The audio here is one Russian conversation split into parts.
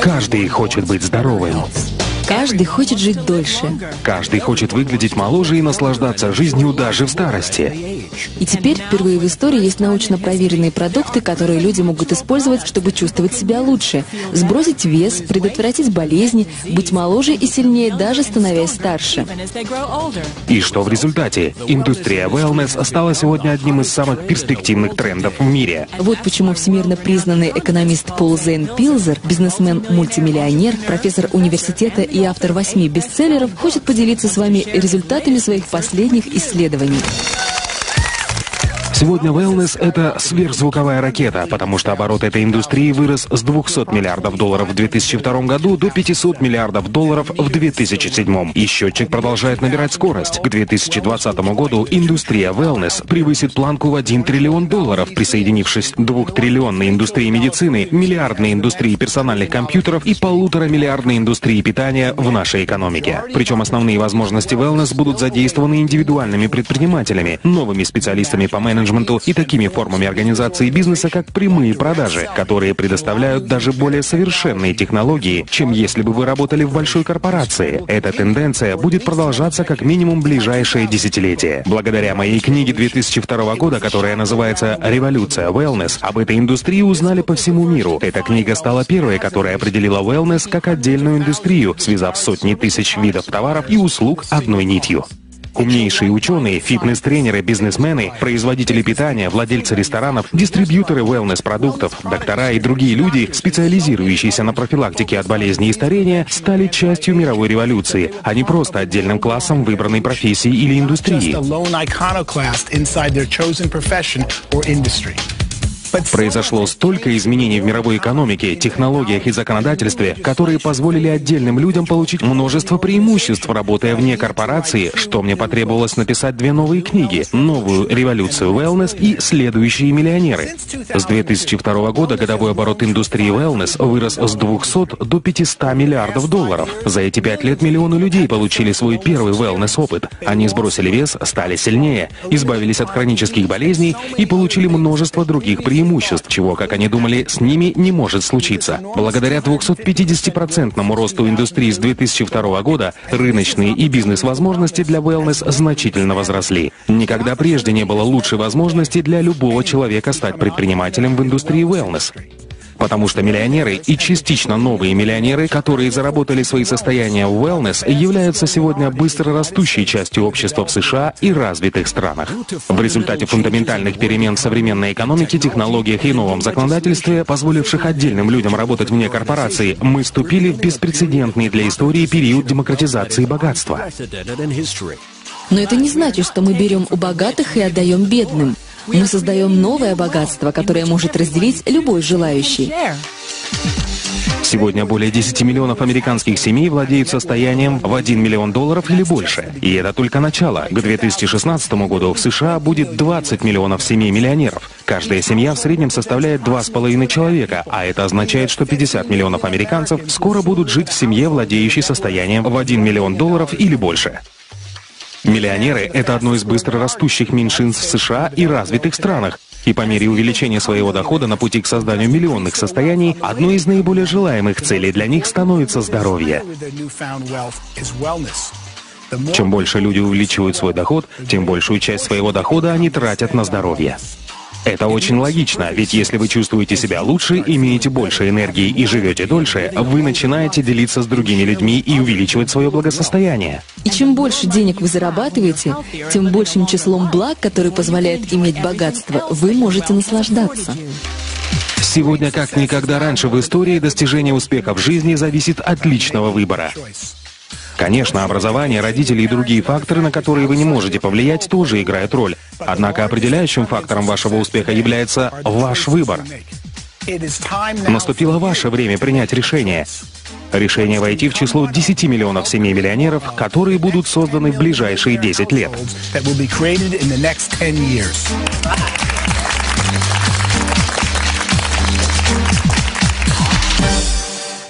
Каждый хочет быть здоровым. Каждый хочет жить дольше. Каждый хочет выглядеть моложе и наслаждаться жизнью даже в старости. И теперь впервые в истории есть научно проверенные продукты, которые люди могут использовать, чтобы чувствовать себя лучше, сбросить вес, предотвратить болезни, быть моложе и сильнее, даже становясь старше. И что в результате? Индустрия wellness стала сегодня одним из самых перспективных трендов в мире. Вот почему всемирно признанный экономист Пол Зейн Пилзер, бизнесмен-мультимиллионер, профессор университета и автор 8 бестселлеров, хочет поделиться с вами результатами своих последних исследований. Сегодня wellness — это сверхзвуковая ракета, потому что оборот этой индустрии вырос с $200 миллиардов в 2002 году до $500 миллиардов в 2007. И счетчик продолжает набирать скорость. К 2020 году индустрия wellness превысит планку в $1 триллион, присоединившись к 2-триллионной индустрии медицины, миллиардной индустрии персональных компьютеров и 1,5-миллиардной индустрии питания в нашей экономике. Причем основные возможности wellness будут задействованы индивидуальными предпринимателями, новыми специалистами по менеджменту и такими формами организации бизнеса, как прямые продажи, которые предоставляют даже более совершенные технологии, чем если бы вы работали в большой корпорации. Эта тенденция будет продолжаться как минимум ближайшее десятилетие. Благодаря моей книге 2002 года, которая называется «Революция wellness», об этой индустрии узнали по всему миру. Эта книга стала первой, которая определила wellness как отдельную индустрию, связав сотни тысяч видов товаров и услуг одной нитью. Умнейшие ученые, фитнес-тренеры, бизнесмены, производители питания, владельцы ресторанов, дистрибьюторы wellness-продуктов, доктора и другие люди, специализирующиеся на профилактике от болезней и старения, стали частью мировой революции, а не просто отдельным классом выбранной профессии или индустрии. Произошло столько изменений в мировой экономике, технологиях и законодательстве, которые позволили отдельным людям получить множество преимуществ, работая вне корпорации, что мне потребовалось написать 2 новые книги: «Новую революцию wellness» и «Следующие миллионеры». С 2002 года годовой оборот индустрии wellness вырос с 200 до $500 миллиардов. За эти 5 лет миллионы людей получили свой первый wellness-опыт. Они сбросили вес, стали сильнее, избавились от хронических болезней и получили множество других преимуществ, чего, как они думали, с ними не может случиться. Благодаря 250% росту индустрии с 2002 года рыночные и бизнес-возможности для wellness значительно возросли. Никогда прежде не было лучшей возможности для любого человека стать предпринимателем в индустрии wellness. Потому что миллионеры и частично новые миллионеры, которые заработали свои состояния в wellness, являются сегодня быстро растущей частью общества в США и развитых странах. В результате фундаментальных перемен в современной экономике, технологиях и новом законодательстве, позволивших отдельным людям работать вне корпорации, мы вступили в беспрецедентный для истории период демократизации богатства. Но это не значит, что мы берем у богатых и отдаем бедным. Мы создаем новое богатство, которое может разделить любой желающий. Сегодня более 10 миллионов американских семей владеют состоянием в $1 миллион или больше. И это только начало. К 2016 году в США будет 20 миллионов семей-миллионеров. Каждая семья в среднем составляет 2,5 человека, а это означает, что 50 миллионов американцев скоро будут жить в семье, владеющей состоянием в $1 миллион или больше. Миллионеры — это одно из быстро растущих меньшинств в США и развитых странах. И по мере увеличения своего дохода на пути к созданию миллионных состояний, одной из наиболее желаемых целей для них становится здоровье. Чем больше люди увеличивают свой доход, тем большую часть своего дохода они тратят на здоровье. Это очень логично, ведь если вы чувствуете себя лучше, имеете больше энергии и живете дольше, вы начинаете делиться с другими людьми и увеличивать свое благосостояние. И чем больше денег вы зарабатываете, тем большим числом благ, которые позволяют иметь богатство, вы можете наслаждаться. Сегодня, как никогда раньше в истории, достижение успеха в жизни зависит от личного выбора. Конечно, образование, родители и другие факторы, на которые вы не можете повлиять, тоже играют роль. Однако определяющим фактором вашего успеха является ваш выбор. Наступило ваше время принять решение. Решение войти в число 10 миллионов семей-миллионеров, которые будут созданы в ближайшие 10 лет.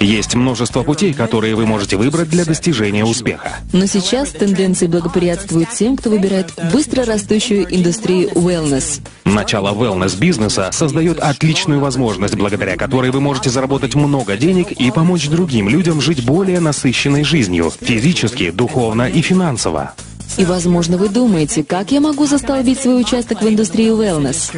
Есть Есть множество путей, которые вы можете выбрать для достижения успеха. Но сейчас тенденции благоприятствуют тем, кто выбирает быстро растущую индустрию wellness. Начало wellness-бизнеса создает отличную возможность, благодаря которой вы можете заработать много денег и помочь другим людям жить более насыщенной жизнью, физически, духовно и финансово. И, возможно, вы думаете, как я могу застолбить свой участок в индустрии wellness?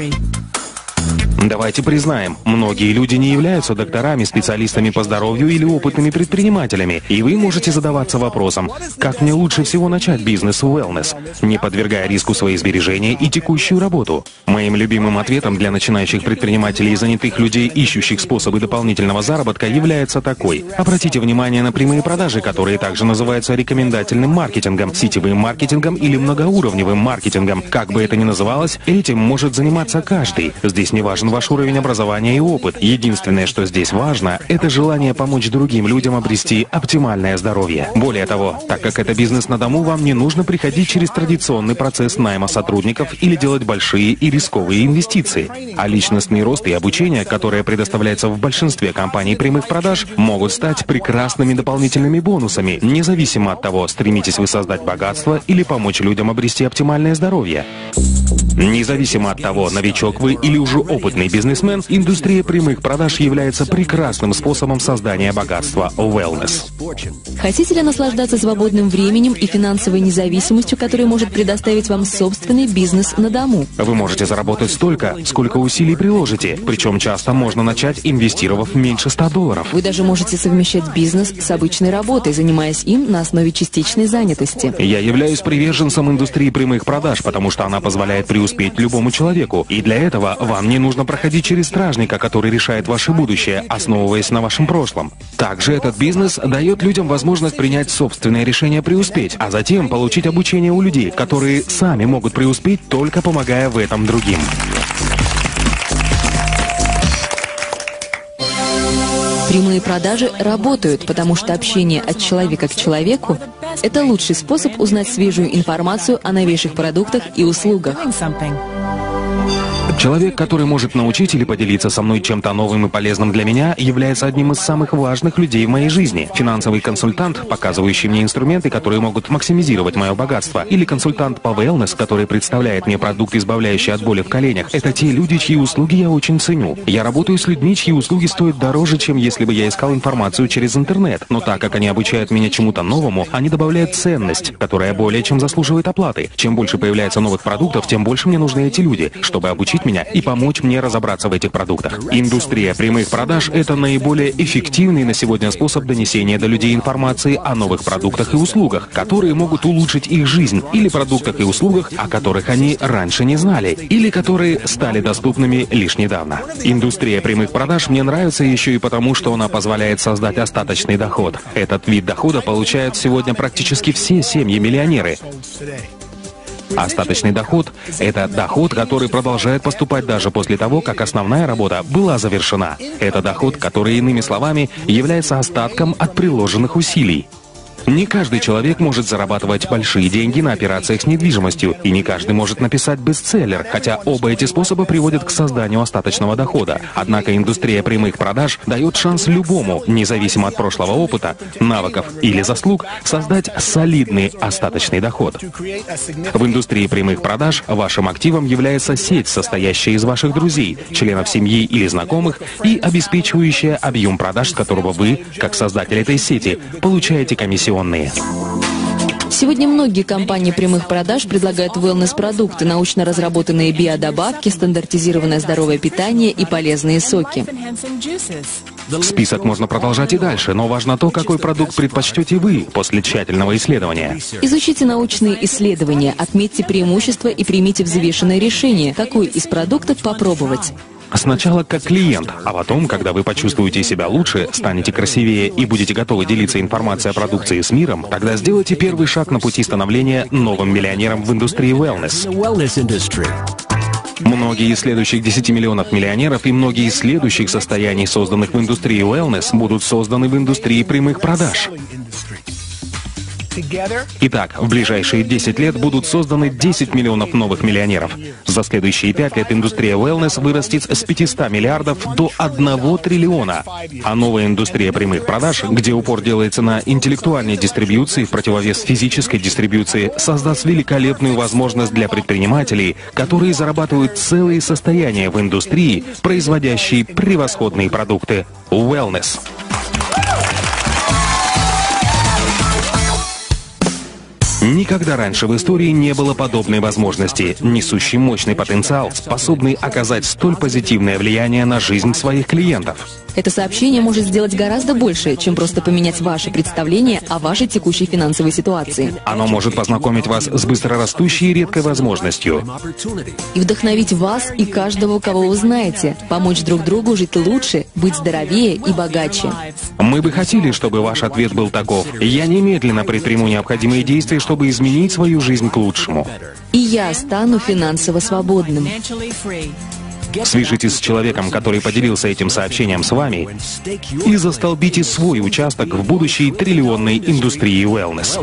Давайте признаем, многие люди не являются докторами, специалистами по здоровью или опытными предпринимателями, и вы можете задаваться вопросом, как мне лучше всего начать бизнес в wellness, не подвергая риску свои сбережения и текущую работу. Моим любимым ответом для начинающих предпринимателей и занятых людей, ищущих способы дополнительного заработка, является такой. Обратите внимание на прямые продажи, которые также называются рекомендательным маркетингом, сетевым маркетингом или многоуровневым маркетингом. Как бы это ни называлось, этим может заниматься каждый. Здесь не важен ваш уровень образования и опыт. Единственное, что здесь важно, это желание помочь другим людям обрести оптимальное здоровье. Более того, так как это бизнес на дому, вам не нужно приходить через традиционный процесс найма сотрудников или делать большие и рисковые инвестиции. А личностный рост и обучение, которое предоставляется в большинстве компаний прямых продаж, могут стать прекрасными дополнительными бонусами, независимо от того, стремитесь вы создать богатство или помочь людям обрести оптимальное здоровье. Независимо от того, новичок вы или уже опытный бизнесмен, индустрия прямых продаж является прекрасным способом создания богатства в wellness. Хотите ли наслаждаться свободным временем и финансовой независимостью, которую может предоставить вам собственный бизнес на дому? Вы можете заработать столько, сколько усилий приложите, причем часто можно начать, инвестировав меньше $100. Вы даже можете совмещать бизнес с обычной работой, занимаясь им на основе частичной занятости. Я являюсь приверженцем индустрии прямых продаж, потому что она позволяет преуспеть любому человеку, и для этого вам не нужно проходить через стражника, который решает ваше будущее, основываясь на вашем прошлом. Также этот бизнес дает людям возможность принять собственное решение преуспеть, а затем получить обучение у людей, которые сами могут преуспеть, только помогая в этом другим. Прямые продажи работают, потому что общение от человека к человеку – это лучший способ узнать свежую информацию о новейших продуктах и услугах. Человек, который может научить или поделиться со мной чем-то новым и полезным для меня, является одним из самых важных людей в моей жизни. Финансовый консультант, показывающий мне инструменты, которые могут максимизировать мое богатство, или консультант по wellness, который представляет мне продукт, избавляющий от боли в коленях, это те люди, чьи услуги я очень ценю. Я работаю с людьми, чьи услуги стоят дороже, чем если бы я искал информацию через интернет. Но так как они обучают меня чему-то новому, они добавляют ценность, которая более чем заслуживает оплаты. Чем больше появляется новых продуктов, тем больше мне нужны эти люди, чтобы обучить меня и помочь мне разобраться в этих продуктах. Индустрия прямых продаж – это наиболее эффективный на сегодня способ донесения до людей информации о новых продуктах и услугах, которые могут улучшить их жизнь, или продуктах и услугах, о которых они раньше не знали, или которые стали доступными лишь недавно. Индустрия прямых продаж мне нравится еще и потому, что она позволяет создать остаточный доход. Этот вид дохода получают сегодня практически все семьи-миллионеры. Остаточный доход – это доход, который продолжает поступать даже после того, как основная работа была завершена. Это доход, который, иными словами, является остатком от приложенных усилий. Не каждый человек может зарабатывать большие деньги на операциях с недвижимостью, и не каждый может написать бестселлер, хотя оба эти способа приводят к созданию остаточного дохода. Однако индустрия прямых продаж дает шанс любому, независимо от прошлого опыта, навыков или заслуг, создать солидный остаточный доход. В индустрии прямых продаж вашим активом является сеть, состоящая из ваших друзей, членов семьи или знакомых, и обеспечивающая объем продаж, с которого вы, как создатель этой сети, получаете комиссионные. Сегодня многие компании прямых продаж предлагают wellness-продукты, научно разработанные биодобавки, стандартизированное здоровое питание и полезные соки. Список можно продолжать и дальше, но важно то, какой продукт предпочтете вы после тщательного исследования. Изучите научные исследования, отметьте преимущества и примите взвешенное решение, какой из продуктов попробовать. Сначала как клиент, а потом, когда вы почувствуете себя лучше, станете красивее и будете готовы делиться информацией о продукции с миром, тогда сделайте первый шаг на пути становления новым миллионером в индустрии wellness. Многие из следующих 10 миллионов миллионеров и многие из следующих состояний, созданных в индустрии wellness, будут созданы в индустрии прямых продаж. Итак, в ближайшие 10 лет будут созданы 10 миллионов новых миллионеров. За следующие 5 лет индустрия wellness вырастет с 500 миллиардов до 1 триллиона. А новая индустрия прямых продаж, где упор делается на интеллектуальной дистрибьюции в противовес физической дистрибьюции, создаст великолепную возможность для предпринимателей, которые зарабатывают целые состояния в индустрии, производящей превосходные продукты. Wellness. Никогда раньше в истории не было подобной возможности, несущей мощный потенциал, способный оказать столь позитивное влияние на жизнь своих клиентов. Это сообщение может сделать гораздо больше, чем просто поменять ваше представление о вашей текущей финансовой ситуации. Оно может познакомить вас с быстрорастущей и редкой возможностью. И вдохновить вас и каждого, кого вы знаете, помочь друг другу жить лучше, быть здоровее и богаче. Мы бы хотели, чтобы ваш ответ был таков: я немедленно предприму необходимые действия, чтобы изменить свою жизнь к лучшему. И я стану финансово свободным. Свяжитесь с человеком, который поделился этим сообщением с вами, и застолбите свой участок в будущей триллионной индустрии wellness.